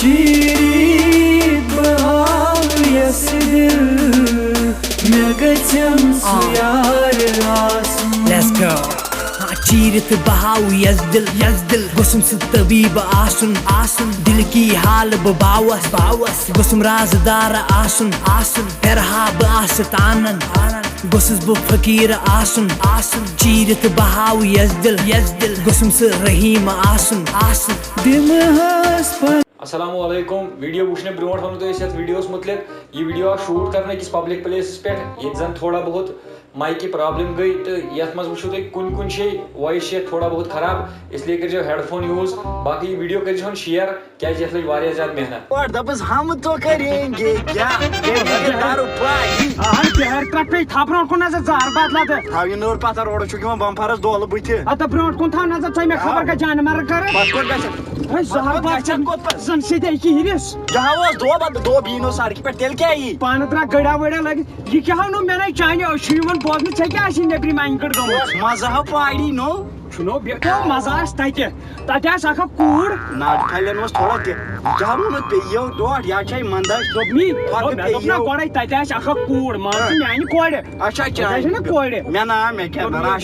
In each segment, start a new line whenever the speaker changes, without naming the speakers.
شیری بہاو یس دل مے گژھن سُہ یار آسُن.
Let's go. چیرت بہاو یس دل گوسم سہ طبیب آسن دل کی حال بہ باوس گوسم رازدار آسن پھرہا بہ آسہ تانن گوسس بہ فقیر آسن چیرت بہاو یس دل گوسم سہ رحیم آسن
دمہس پن.
السلام علیکم. ویڈیو وچھنے برونٹھ ونو تۄہہِ أسۍ یتھ ویڈیوس متعلق یہ ویڈیو آو شوٹ کرنے أکِس پبلک پلیسس پٮ۪ٹھ ییٚتہِ زن تھوڑا بہت مائکہِ پرابلم گئی تہٕ یتھ منٛز وٕچھو تُہۍ کُنہِ جایہِ وایس چھِ تھوڑا بہت خراب اس لیے کٔرۍزیو ہیڈ فون یوٗز. باقٕے یہِ ویڈیو کٔرۍزیون شِیر کیٛازِ یتھ لٔج واریاہ زیادٕ محنت.
اور دبس ہم تو کریں گے کیا
برونٹ کن نظر زار بدلات
تھاوی نور پتہ روڈ چھُ یِوان بمفرس دولہٕ بٕتھِ
اتھ برونٹ کن تھو نظر ژے مےٚ خبر گژھِ جانمر کر
پتہٕ کوٚت گژھِ
زہر باد زن سیدے ہِرس
جہاں اوس دۄہ بدل دۄہ یی نہٕ سڑکہِ پٮ۪ٹھ تیٚلہِ کیٛاہ یی
پانہٕ درٛا گڑا وڑا لگِتھ یہِ کیٛاہ نو مےٚ نَے چانہِ أچھ یِوان بوزنہٕ ژےٚ کیٛاہ آسی نیٚبرِم انہِ گٔٹ گٔمٕژ
مزٕ ہا پاڑی نو
چھُنو مزٕ آسہِ تتہِ آسہِ اکھ کوٗر
ناٹہٕ پھلٮ۪ن اوس تھوڑا تہِ جہاں ووٚنمُت پیٚیو ڈۄٹھ یا چھے منٛدچھ
دوٚپ مےٚ دوٚپ نا گۄڈے تتہِ آسہِ اکھ کوٗر مان ژٕ میانہِ کورِ
اچھا
تتہِ چھِ نا کورِ
مےٚ ناو مےٚ کیٛاہ بنان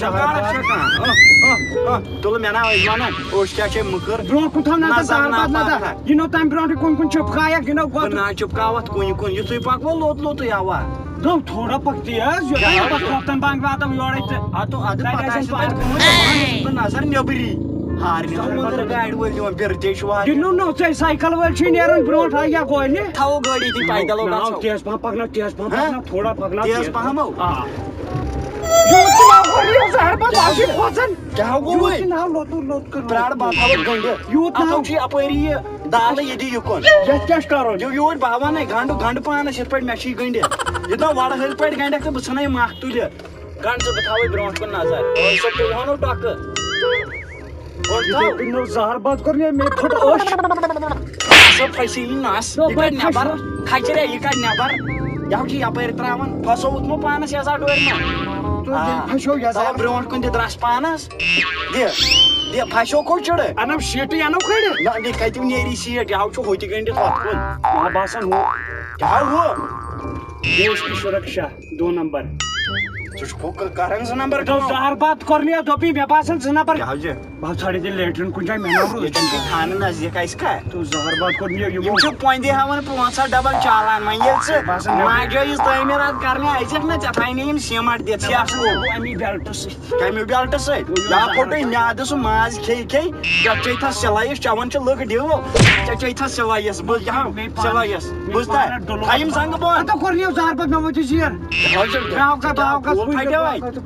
تُلہٕ مےٚ ناو ٲسۍ ونان أچھ کیٛاہ چھے مٕکٕر
برونٛٹھ کُن تھو نظر زار بدلات یہِ نو تمہِ برونٛٹھٕے کُنہِ کُن چُپکایکھ یہِ نو گوٚو
نا چُپکاوتھ کُنہِ کُن یِتھُے پکوو لوٚت اوا
گوٚو تھوڑا پک تیز یوٚتام پتہٕ کھۄفتن بنٛگ واتو یورے تہٕ
نظر نیبری ہارنہِ گاڑِ وٲلۍ دِوان بِرتے چھُ
گِنٛدنو نو ژےٚ سایکل وٲلۍ چھُے نیران برونٛٹھ یا گولہِ
تھاوو گٲڑی تہِ پیدل
ناو تیز پہم پکناو تھوڑا پکناو
تیز پہم پرٛار بہٕ تھاوَتھ گٔنڈِتھ اتھو چھُ یپٲری یہِ دالہٕ یہِ دِ یُکُن
یتھ کیٛاہ چھُ کرُن
یوٗرۍ بہٕ ونے گنڈٕ پانس یِتھ پٲٹھۍ مےٚ چھُے گٔنڈِتھ یہِ نہ وڑٕ ہٕلۍ پٲٹھۍ گنڈکھ تہٕ بہٕ ژھٕنَے مکھ تُلِتھ گنڈ ژٕ بہٕ تھاوَے برونٛٹھ کُن نظر ٲسۍ تُلہونو ٹۄکہٕ
زہر بد کوٚر مےٚ پھٕٹ أچھ
سۄ پھسی نس یہِ کڑِ نٮ۪بر کھچرے یہِ کڑِ نٮ۪بر یہِ ہا چھُ یپٲرۍ تراوان پھسووُتھ مو پانس یزار ڈورِ
پھسیو
برونٛٹھ کُن دِ درٛس پانس دِ پھسیو کوٚت چِڑٕ
انو شیٖٹٕے انو کھٲلِتھ
نہ دِ کتہِ نیری سیٖٹ یہِ ہاو چھُ ہُتہِ گٔنڈِتھ ہۄتھ کُن
مےٚ باسان ہُہ
کیٛاہ ہُہ
دیش کی سُرکشا 2 نمبر
ژٕ چھُکھ کران 2 نمبر
زہر بد کوٚر مےٚ دوٚپُے مےٚ باسان 2 نمبر
کیٛاہ چھُ
بہٕ ژھانڈے تیٚلہِ لیٹرِن کُنہِ جایہِ مےٚ ناو
تھانہٕ نزدیٖک اَسہِ کھا
تو زہر بد کوٚر مےٚ
یِم چھِ پۄندِ ہاوان 500 ڈبل چالان وۄنۍ ییٚلہِ ژٕ ماجہِ ہِنٛز تعمیٖرات کرنہِ اَژکھ نا ژےٚ تھاینہِ یِم سیٖمٹ دِتھ
امی بیلٹہٕ سۭتۍ
کمہِ بیلٹہٕ سۭتۍ یا پھوٚٹُے میادٕ سُہ ماز کھیٚیہِ پٮ۪ٹھ چیٚیتھس سِلٲیِس چٮ۪وان چھِ لُکھ ڈِو ژےٚ چیٚیتھس سِلٲیِس بہٕ سِلٲیِس بوٗزتھا تھایِم زنٛگہٕ بۄن
کوٚر مےٚ زہر بد مےٚ وٲتۍ زیر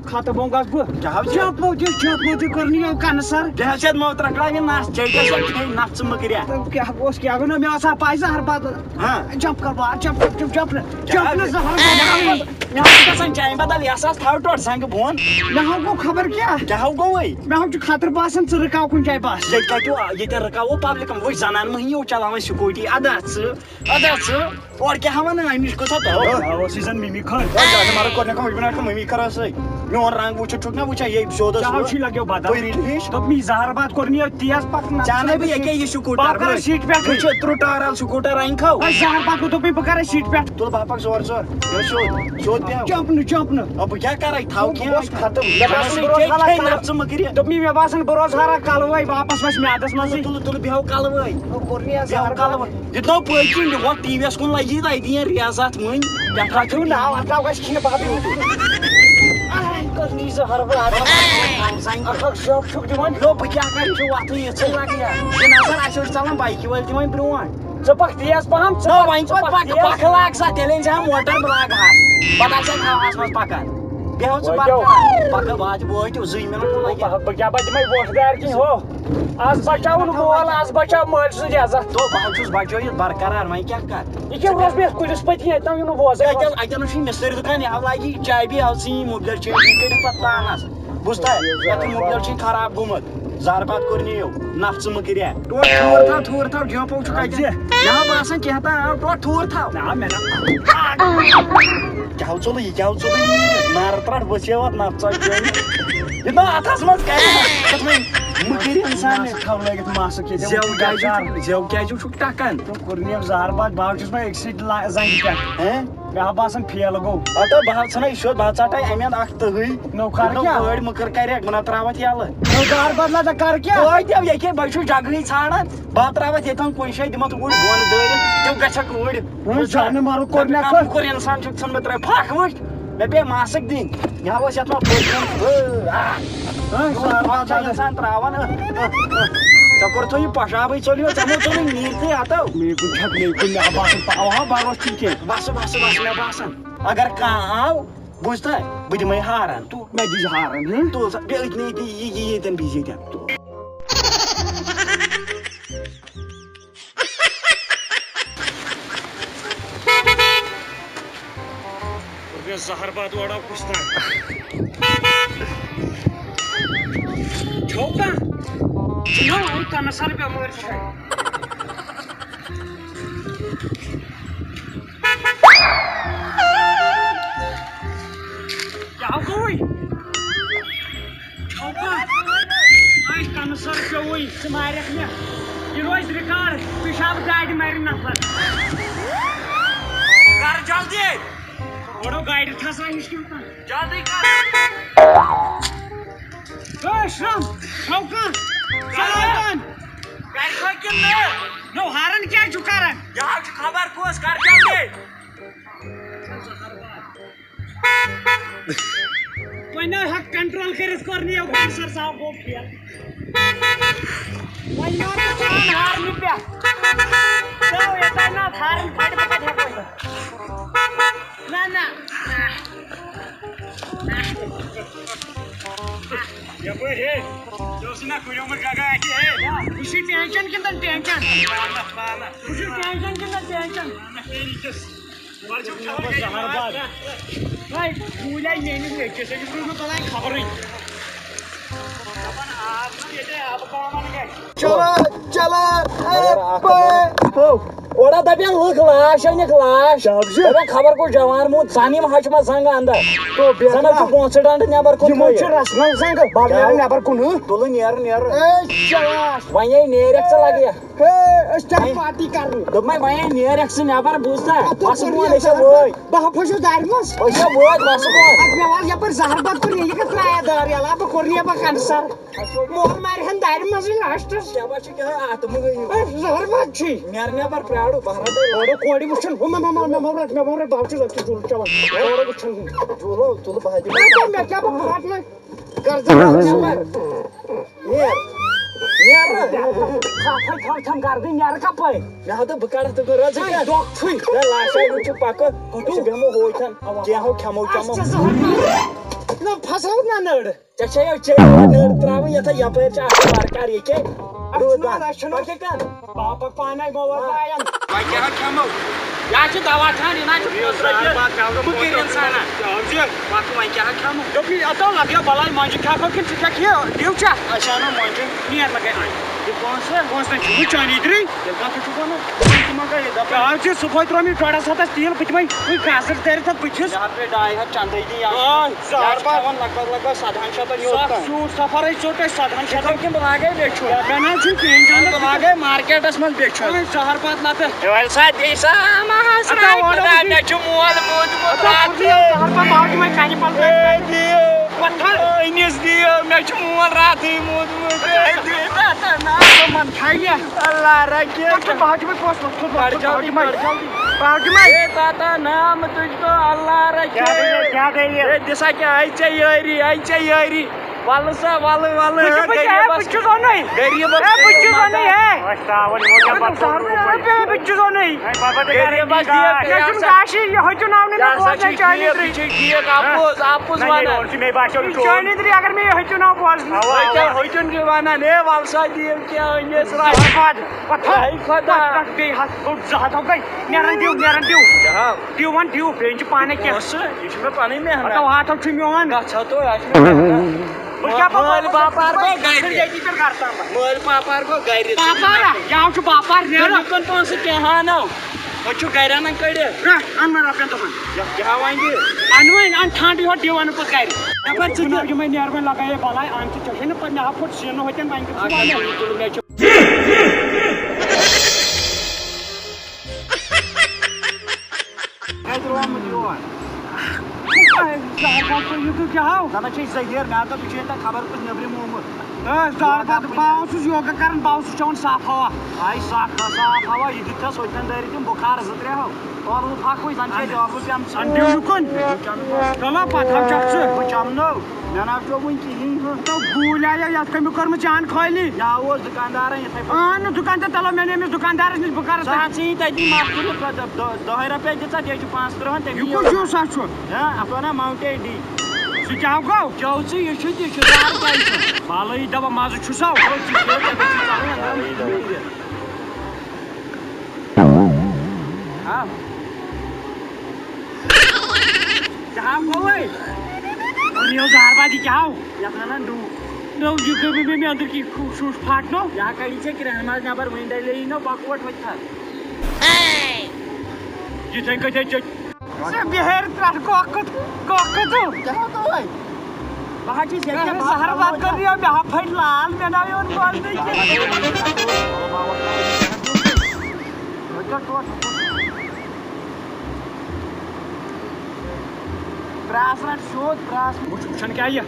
ختم گژھ بہٕ چپو تہِ کوٚر نہٕ یہِ کنسر
بیٚیہِ چھِ مو ترکراوِ نس چیٚٹس کھیٚیہِ نژ ژٕ مٔکریا
کیٛاہ گوٚژھ کیٛاہ گوٚو نہٕ مےٚ آسان پاے زہر بد جپ کر بہٕ چپنہٕ زہر
مےٚ چھُ گژھان چانہِ بدل یس آس تھاو ٹوٹھ زنٛگہٕ بۄن
مےٚ ہاو گوٚو خبر کیٛاہ
گوٚوٕے
مےٚ ہاو چھُ خطرٕ باسان ژٕ رُکاو کُنہِ جایہِ بس
ییٚتہِ کتہِ ییٚتٮ۪ن رُکاوو پبلِکن وٕچھ زنان مٔہنیو چلاوان سکوٗٹی ادا ژٕ اورٕ کیٛاہ ہاوان امِچ کۭژاہ
اوسُے زن مِمی خٲر
مگر گۄڈنیٚتھ مٔمی خٲر سۭتۍ میون رنٛگ وٕچھِتھ چھُکھ نا وٕچھان ییٚتہِ سیوٚد
چھُے لگیو بدل دوٚپ مےٚ زہر بد کوٚر مےٚ تیز پکناو
جانے بہٕ ییٚکیٛاہ یہِ سکوٗٹر
سیٖٹہِ پٮ۪ٹھ
وٕچھ ترٛٹارل سکوٗٹر انہِ کھو
زہر بد گوٚو دوٚپمے بہٕ کرے سیٖٹہِ پٮ۪ٹھ
تُل بہٕ پکھ زورٕ سیوٚد
چپنہٕ
بہٕ کیٛاہ کرے تھاو ژٕ مٔکرِ
دوٚپ مےٚ باسان بہٕ روزٕ ہارا کلوے واپس وسہِ میادس منٛزٕے
تُلہٕ بیٚہو کلوے
کوٚر مےٚ زہر
کلوے دِتنو پٔتۍ کِنۍ ہۄتھ ٹی وی یس کُن لگی تہٕ اتی ریاضت وٕنۍ
پٮ۪ٹھٕ ناو اتھاو گژھِ کھیٚنہِ چھُکھ دِوان
بہٕ کیٛاہ کرٕ یہِ چھُ وتھٕے یِژھٕے لگیا یہِ نظر اَسہِ اوس چلان بایکہِ وٲلۍ تہِ وۄنۍ برونٛٹھ
ژٕ پکھ تیز پہم
وۄنۍ کوٚت پکھ لاگ سا تیٚلہِ أنۍ زِ ہا موٹر بہٕ لاگہٕ ہا پتہٕ آسہِ ہا ہواہس منٛز پکان بیٚہو ژٕ پکھ وٲتِو 2 مِنٹ
بہٕ کیٛاہ بہٕ دِمے ووٹ دار کِنۍ ہو آز بچاوُن مول آز بچاو مٲلۍ سٕنٛز عزت
بہٕ چھُس بچٲیِتھ برقرار وۄنۍ کیٛاہ کر
یہِ کیٛاہ روز مےٚ کُلِس پٔتۍ کِنۍ اَتہِ نہٕ بوزے
اتٮ۪ن چھُے مِستٕرۍ دُکان یہِ ہا لاگہِ چابی ہاو ژٕ یہِ مُبلیل چینج کٔرِتھ پتہٕ پانس بوٗزتھا یتھ مُبلیل چھُے خراب گوٚمُت زار بات کرنی نفس مکریا تھور تھو جمپو کتنے یہاں باسان کیا تھور تھو کیا ژوٚل یہ کیا ژوٚل نار ترٹ بچیوت نفژا یہ اتھس مز مکر انسان
تھو لگت ماسک
زیو کیازِ چھُکھ ٹکان
کرنیم زہر بات بہت چھس میں اکسی زنگہ پہ مے باسان فیل گو
اتو بہت ژھنان یہ بہت ژٹے امین اخ تہی
نوکر کیا
گٲڑۍ مٔکٕر کریکھ بہٕ تراوتھ یلہٕ
زہر بات لا کر کیا
دِو ییٚکے بہٕ چھُس جگہٕے ژھانڈان بہٕ تراوتھ ییٚتٮ۪ن کُنہِ جایہِ دِمو اوٗرۍ بۄن دٲرِتھ تِم گژھکھ اوٗرۍ
جانہٕ مارو کوٚرنیکھ
مۄکُر انسان چھُکھ ژھُنمُت ترٛٲوِتھ پھکھ وٕچھ مےٚ پیٚیہِ ماسک دِنۍ یہِ اوس یتھ منٛز انسان تراوان ژےٚ کوٚرتھو یہِ پۄشابٕے ژوٚلیو ژےٚ مو ژوٚلُے نیٖرتھٕے اتو
میکن چھک میکن مے باسان پاوا بروس چھُ کینٛہہ
بس مےٚ باسان اگر کانٛہہ آو بوٗزتھا بہٕ دِمے ہارن
مے دِژ ہارن
تُل سا بیٚیہِ أتنٕے یہِ ییٚتٮ۪ن بِہِزِ ییٚتٮ۪ن
زہر بات وڑا کُستان چھوکا چھو اے کنسر بیمار چھے کیا گوئی چھوکا اے کنسر پیوئی سمارک مے یہ روز ریکارڈ پیشاب گاڑی ماری نفر کر جلدی بڑو گاڑی کھسا نش جلدی کر شرم شوکان سلام گاڑی کھو کن نو ہارن کیا چھو کران یہاں چھ خبر کوس کر جلدی کوئی نہ حق کنٹرول کرس کرنی او کینسر صاحب کو کیا کوئی نہ چان ہارن پہ تو یہ نہ ہارن پھٹ پکا دے نا نا یہ کوئی ہے جو سنا کوئی عمر جگہ ہے اسی ٹینشن کن ٹینشن اسی ٹینشن کن ٹینشن زہر بات بھائی بھولا یہ نہیں کیسے میں پتہ خبر ہی
اوڑا دپان لُکھ لاش أنِکھ لاش دپان خبر کُس جوان موٗد زن یِم ہچمہ زنٛگہٕ اندر زن چھُ پونٛسہٕ ڈنڈٕ نیبر کُن
رسمل زنگ بغیر نیبر کن
تُلہٕ نیرٕ وۄنۍ نیرکھ ژٕ لگہِ
پارٹی کر
دوٚپمے وۄنۍ نیرکھ ژٕ نیبر بوٗزتھا بسہٕ بۄن أسۍ وٲتۍ
بہٕ پھسو دارِ منٛز
أسۍ وٲتۍ بسہٕ بۄن
مےٚ وَن یپٲرۍ زہر بت کُن یہِ کتھ ترٛایا دار یلا بہٕ کوٚرنہِ بہٕ کنسر مول مارہن دارِ منٛزٕے لاسٹس
کیٛاہ چھُ کیٛاہ اتمہٕ گٔیِو
زہر بت چھُے
نیرٕ نیبر پرٛارو
اوڑو کوڑِ وٕچھن مےٚ بہٕ چھُس أکِس جوٗلہٕ چلان اوڑو وٕچھن
جوٗلو تُلہٕ بہٕ دِمہٕ
مےٚ کیٛاہ بہٕ پھاٹنہٕ
کر نیبر
تھم گردٕنۍ نیرٕ کپٲرۍ
مےٚ دوٚپ بہٕ کڑٕ تہٕ رٲژ
دۄکھ چھُے
لاشا وٕچھِو پکہٕ أسۍ بیٚہمو ہوتھن کینٛہہ کھٮ۪مو چٮ۪مو
نہ پھساو نہ نٔر
ژےٚ چھے نٔر تراوٕنۍ یتھ یپٲرۍ چھِ اکھ وارکار ییٚکے
باپک پانے موور لایَن
وۄنۍ کیٛاہ کھٮ۪مو یا چھِ دوا کھٮ۪وان یہِ نا چھُ مُکر انسانا پتہٕ وۄنۍ کیٛاہ کھٮ۪مو
دوٚپنہِ اتو لگیو بلاے مۄنجہِ کھٮ۪کھو کِنہٕ ژٕ کھٮ۪کھ یہِ ڈِو چھا
أسۍ انو مۄنجہِ
نیر لگے
یہِ پونٛسہٕ
چھُ چانی درٕے
تیٚلہِ کَتھ چھُکھ وَنان
پیار چھِ صُبحٲے ترٛوو مےٚ ڈۄڈس ہتس تیٖل بہٕ دِمے وٕنۍ گاسر دٲرِتھ اتھ بٕتھِس
یہِ پیٚیہِ 2.5 چندے دِنۍ
زہر بات
لگ بگ 7 شیٚتن یوت
سوٗٹ سفرٕے ژوٚٹ اَسہِ 7 شیٚتن
کِنہٕ بہٕ لاگے بیٚچھُن
مےٚ نہ چھُنہٕ کِہیٖنۍ
بہٕ لاگے مارکیٹس منٛز بیٚچھُن
زہر بات لتہٕ
ولہٕ سا دِ سا مےٚ چھُ مول موٗدمُت
زہر بات باو دِمے کنہِ پل
أنِس دِیو مےٚ چھُ مول راتھٕے موٗدمُت
من کھایہِ
اللہ رکھے
باو دِمے پونٛسہٕ باو دِمے
تاتا نام تُجھ اللہ رکھے
کیٛاہ دٔلیٖل
دِسا کیٛاہ آیہِ ژےٚ یٲری ولہٕ سا ولہٕ
بہٕ چھُس اونُے
غریٖبس
بہٕ چھُس اونُے بہٕ چھُس اونُے
غریٖبس
مےٚ چھُنہٕ گاشی یہِ ہیٚچُناونہٕ مےٚ بوزنَے چانہِ
ٹھیٖک اپُز ونان
چانہِ دٕرِ اگر مےٚ یہِ ہیٚچُناو بوزنہٕ
ہوٚچُن چھُ ونان ہے ولہٕ سا دِیِو کیٛاہ أنِس خۄدا
بیٚیہِ ہتھ گوٚو 2 ہتھ گٔے نیران دِو وۄنۍ دِو بیٚیہِ چھِ پانے کینٛہہ
یہِ چھِ مےٚ پنٕنۍ محنت
ہتو چھُ میون
گژھو تہٕ
مٲلۍ باپار گوٚو گرِ
ییٚتی پٮ۪ٹھ گرٕ تام
مٲلۍ باپار گوٚو گرِ باپارا یاو چھُ باپار نیرو
کُن پونٛسہٕ کینٛہہ ہانو أسۍ چھُ گرِ اَنان کٔڑِتھ
اَن مےٚ رۄپین تُہُنٛد
کیٛاہ وۄنۍ دِ
اَن وۄنۍ اَن ٹھانٛڈٕ یوت دِو اَنہٕ پَتہٕ گرِ دَپان ژٕ دِ یِمے نیرٕ وۄنۍ لگایے بَلاے اَن ژٕ ژےٚ چھے نہٕ پَتہٕ مےٚ ہا پھُٹ سیٖنہٕ ہوتٮ۪ن وۄنۍ
مےٚ چھُ کَتہِ رومُت یور
یہِ کیٛاہ ہاو
دَپان چھِ ظٔہیٖر مےٚ دوٚپ یہِ چھُ ییٚتٮ۪ن خبر کُس نیٚبرِم آمُت
باو چھُس یوگا کران باو چھُس چٮ۪وان صاف ہوا
آے صاف ہوا یہِ دِتھَس ہوتٮ۪ن دٲرِتھ یِم بُخار 2-3 ہَو ٲلوٕ پھکھ زَن چھِ اَسہِ ٲلوٕ
اَن
پیٚمژٕ
دِو یُکُن چلو پَتہٕ ہاو چکھ ژٕ
بہٕ چَمنو مےٚ نہ چھُ وٕنہِ کِہیٖنۍ ہُہ
تو گوٗلۍ آیو یَتھ کٔمیُک کٔرمٕژ چان خٲلی
مےٚ اوس دُکاندارَن یِتھَے پٲٹھۍ
اہن نہٕ دُکان تہٕ تَلو مےٚ نِمہٕ أمِس دُکاندارَس نِش بہٕ کَرَس
ژٕ ژٕ تٔتی مَسلہٕ 10 رۄپیہِ دِژا بیٚیہِ چھُ 5-3 تٔمی
یہِ کُس جوٗسا چھُ
اَتھ وَنان ماوُنٹین ڈی
سُہ کیٛاہ گوٚو
چیٚو ژٕ یہِ چھُ تہِ چھُ 10 رۄپیہِ چھُ
بالٲیی دَپان مَزٕ چھُسو کیٛاہ گوٚوٕے نیو زہربادی کیٛاہ ہو
یَتھ وَنان ڈوٗ
نو یہِ گٔے مےٚ أنٛدٕر کِنۍ شُش پھاٹنو
یا کَڑی ژےٚ کرٛہنہِ منٛز نٮ۪بر وٕنۍ ڈَلے یی نو بَکوٹ ؤتھِ
یِتھَے کٔنۍ ژےٚ بِہٲرۍ پٮ۪ٹھ گوکھُت
کیٛاہ گوٚوے بہٕ حظ چھُس ییٚتہِ
زہرباد کٔر مےٚ ہا پھٔٹۍ لال مےٚ ناو یِوان بوزنٕے
پرٛاس رَٹ سیوٚد پرٛاس
وٕچھان کیٛاہ یہِ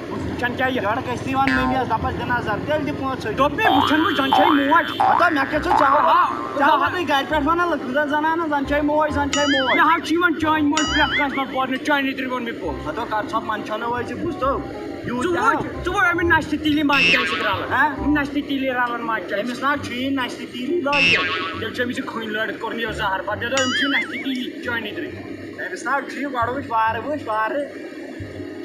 وٕچھان کیٛاہ یہِ
لڑکہٕ ٲسۍ یِوان مٔمِیَس دَپَس دِ نظر تیٚلہِ دِ پونٛسہٕ
دوٚپ مےٚ وٕچھان بہٕ زَن چھے موج
ہَتو مےٚ کیٛاہ چھُ ژےٚ تُہۍ گرِ پٮ۪ٹھ وَنان لٔکرِ زَنانہٕ زَن چھے موج زَن چھے موج
مےٚ حظ چھِ یِوان چانہِ موج پرٛٮ۪تھ کٲنٛسہِ منٛز بوزنہٕ چانہِ ترِٛ ووٚن مےٚ پوٚز
ہَتو کَر ژھۄپ منٛدچھنہٕ وٲلۍ چھِ بوٗزتو
ژٕ وٕچھ أمِس نَشتہٕ تیٖلی ماجہِ چانہِ سۭتۍ رَلان نَشتہٕ تیٖلی رَلان ماجہِ چانہِ
أمِس نہ چھُیی نَستہِ تیٖلی لٲگِتھ
تیٚلہِ چھُ أمِس یہِ کھٔنۍ لٔڑ کوٚرُن یہِ زہر پَتہٕ دِتو أمِس چھُ نَشتہٕ تیٖلی چانہِ ترِٛ
أمِس نہ چھُیی گۄڈٕ وٕچھ وارٕ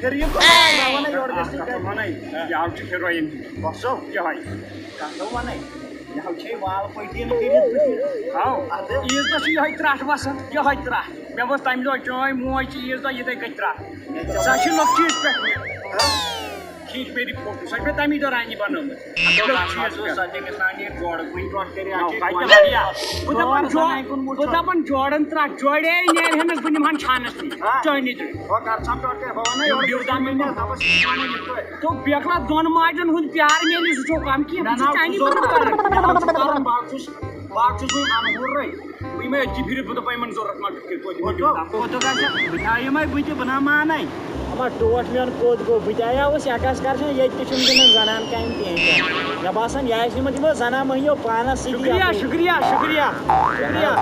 پھِر یہِ وَنَے یورٕ گژھِ
وَنَے یہِ حظ چھُ ہیٖرویِن
بَسو
یِہوٚے
کَتھو وَنَے یہِ حظ چھے وال پٔٹیٖن کٔرِتھ بٕتھِ
عیٖذ دۄہ چھُ یِہوٚے ترٛٹھ وَسان یِہوٚے ترٛٹھ مےٚ بوٗز تَمہِ دۄہ چٲنۍ موج چھِ عیٖذ دۄہ یِتھَے کٔنۍ ترٛٹھ سۄ چھِ لۄکچیٖز پٮ۪ٹھ کھینچ میری فوٹو سۄ چھِ مےٚ تَمی دۄہ رانہِ بَنٲومٕژ بہٕ دَپان جوڑن ترٛٹھ جوڑے نیرِ ہٮ۪مِس بہٕ نِمہٕ ہن چھانَس نِش چٲنی تو بیکلا دۄن ماجٮ۪ن ہُنٛد پیار میلہِ سُہ چھُ کَم کینٛہہ
بہٕ چھُس وۄنۍ اَنہُرے
بہٕ یِمے أتھی پھِرِ بہٕ دَپہٕ یِمن ضوٚرَتھ ما
بہٕ تھاوٕ یِمے بٕتھِ بہٕ نا مانے اما ٹوٹھ میون کوٚت گوٚو بہٕ تہِ آیاوُس یَکس کرشن ییٚتہِ تہِ چھُنہٕ گِنٛدان زنان کامہِ کِہیٖنۍ مےٚ باسان یہِ آسہِ نِمُت یِمو زنان مٔہنِو پانَس سۭتی
شُکریہ شُکریہ شُکریہ
شُکریہ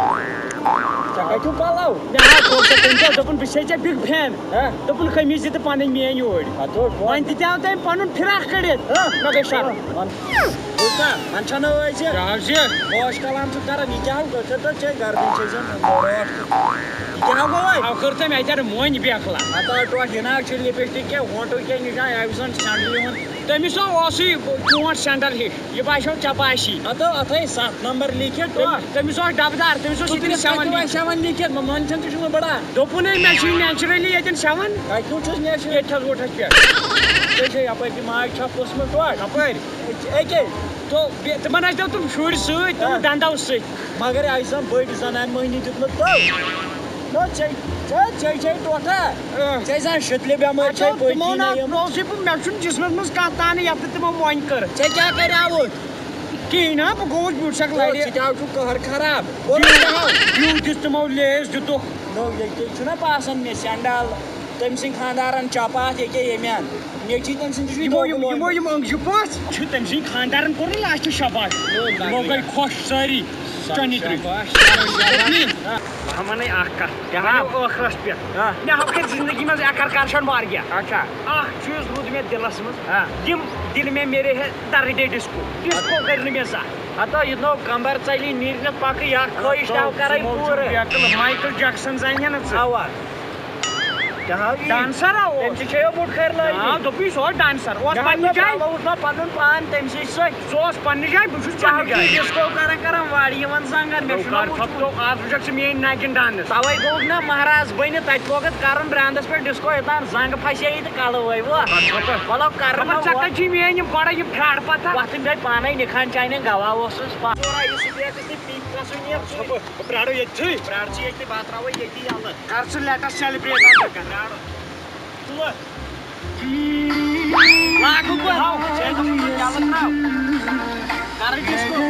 ژےٚ کَتہِ چھُو پَلو
مےٚ حظ کوٚر ژےٚ تٔمۍ دوٚپُن بہٕ چھَسے ژےٚ بِگ فین دوٚپُن خٔمیٖز دِ تہٕ پَنٕنۍ میٛٲنۍ اوٗرۍ وۄنۍ دِتیٛاو تٔمۍ پَنُن فِراق کٔڑِتھ مےٚ گٔے شرم
وۄنۍ چھَنہٕ ٲسۍ موش کلام چھُ کران یہِ کیٛاہ ژےٚ گردن چھے یہِ کیٛاہ گوٚوے
اَو کٔر تٔمۍ اَتٮ۪ن مۄنۍ بیکلا
ہتا ٹوٹھ ہِناگ چھِ لِپسٹِک کیٛاہ ہوٹل کیٛاہ نِشان یہِ زن سٮ۪نڈل یِوان
تٔمِس اوسُے چونٛٹھ سٮ۪نٛڈل ہِش یہِ باسیو چپاسی
ہتو اَتھے 7 نمبر لیٖکھِتھ
تٔمِس اوس ڈبہٕ دار تٔمِس اوس ییٚتٮ۪ن
7 لیٖکھِتھ مٔنٛزِم تہِ چھُنہٕ بڑان
دوٚپُنے مےٚ چھُے نیچرلی ییٚتٮ۪ن 7
کَتہِ کیُتھ چھُس نیچرل
ییٚتہِ تھَس وُٹھَس پٮ۪ٹھ
تُہۍ چھِ یپٲرۍ تہِ ماجہِ چھا پوٚسمُت ٹوٹھ
کَپٲرۍ
أکے
تو تِمن ٲسۍ تِم شُرۍ سۭتۍ تِم دنٛدو سۭتۍ
مگر آیہِ زن بٔڑۍ زنانہِ مٔہنی دیُتمُت تو ژےٚ چھے ٹوٹھا ژےٚ زن شِتلہِ بٮ۪مٲرۍ چھے
تِمو نہ اوسُے بہٕ مےٚ چھُنہٕ جسمس منٛز کانٛہہ تانہٕ یَتھ نہٕ تِمو مۄنۍ کٔر
ژےٚ کیٛاہ کریاوُتھ
کِہیٖنۍ نا بہٕ گوٚوُس بیوٗٹھ شک لرِ
ژٕ تہِ چھُ کٔہر خراب
بیوٗٹھ دِژ تِمو لیز دِتُکھ
نو ییٚتہِ چھُنہ باسان مےٚ سٮ۪نڈل تٔمۍ سٕنٛدۍ خانٛدارن چپاتھ ییٚکیٛاہ ییٚمٮ۪ن مےٚ چھِ تٔمۍ سٕنٛدِ
یِمو یِم أنٛگجہِ پٔژھ چھِ تٔمۍ سٕنٛدۍ خانٛدارن کوٚر نہٕ لاسٹہٕ شباش یِمو گٔے خۄش سٲری بہٕ وَنَے اکھ کتھ ٲخرس پٮ۪ٹھ مےٚ ہاو کٔرۍ زندگی منٛز اکر کرشن واریاہ اکھ چیٖز روٗد مےٚ دِلس منٛز یِم دِل مےٚ میرے ہے درٕدے ڈِسکو کٔرۍ نہٕ مےٚ زانٛہہ
ہتو یہِ نو کمبر ژَلی نیٖرِتھ پکہٕ یا خٲہِش تھاو کرے پوٗرٕ
مایکل جیکسن زانہِ نہٕ ژٕ
اوا
ڈانسر
بوٹ خیر
دپی سو ڈانسر پنہ جائے
پن پان تم سہ
پنہ جائے بہت پنہ جائے
ڈسکو کران واڑی زنگن
آج وچھ میری ناگن ڈانس
توے گوٚو نا مہراز بن تتہِ لوگت کرن برانڈس پہ ڈسکو یوتان زنگ پھسے تو کل ولو کر
ژےٚ میٲنۍ یِم گۄڈٕ یِم فرٛاڈ پتہ
وتھن گٔے پانے نِکھان چانٮ۪ن گواہ اوسُس
پرٛارو ییٚتھی
پرٛارژٕ ییٚتہِ بہٕ ترٛاوَے ییٚتی یلہٕ
کر ژٕ لیٹس سیلبریٹ
لاگو بہٕ یلہٕ ترٛاو کرٕ ڈسکو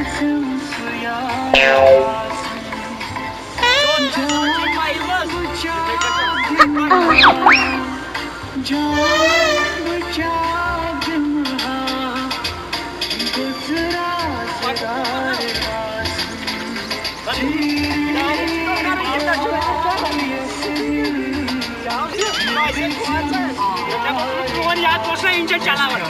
یاد اوس نا انجن چلاوان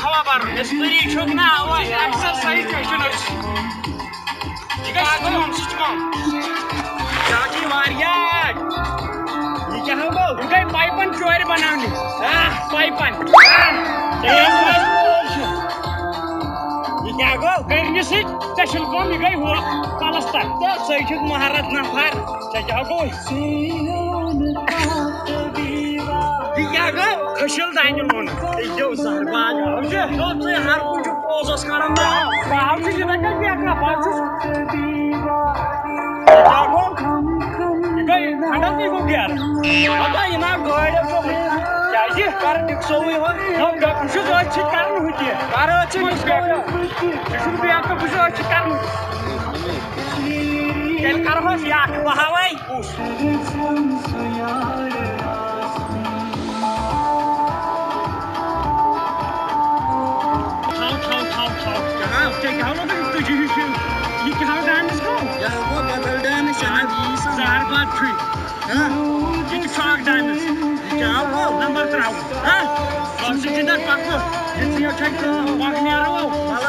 ہوا بر چھُکھ نا اوا ایکسرسایز گٔے پایپن چورِ بناونہِ پایپن یہ کیا گو کرنہِ سۭتۍ ژےٚ چھُنہٕ کٲم یہِ گٔے ہُہ پلستر ژٕ چھُکھ مہارت نفر ژےٚ کیٛاہ گوٚو یہ کیا گو کھٔشِل دانہِ لوٚن دِیو زہر باغ ژٕ ہر کُنہِ چھُکھ پوزس کران بہٕ چھُس یِتھے کٔنۍ بیکھنا بہٕ چھُس کیا گوٚو یہ گٔے ہنڈل تہِ گوٚو گیرٕ
پتہ یہِ نا گٲڑۍ
کیٛازِ
کر ڈِکسوٕے ہو
بہٕ چھُس أتھۍ سۭتۍ کران ہُہ تہِ
کر ژٕ
ژٕ چھُکھ بیکھ بہٕ چھُس أتھۍ سۭتۍ کران تیٚلہِ کرہوس یکھ بہٕ ہاوے کُس یہ کیا ڈانس گو
بدل ڈانس
زہر باد چھُے یہ چھُ ڈانس نمبر ترٛاوُن ژٕ چھُنہٕ پکہٕ یہ ژٕ نیرو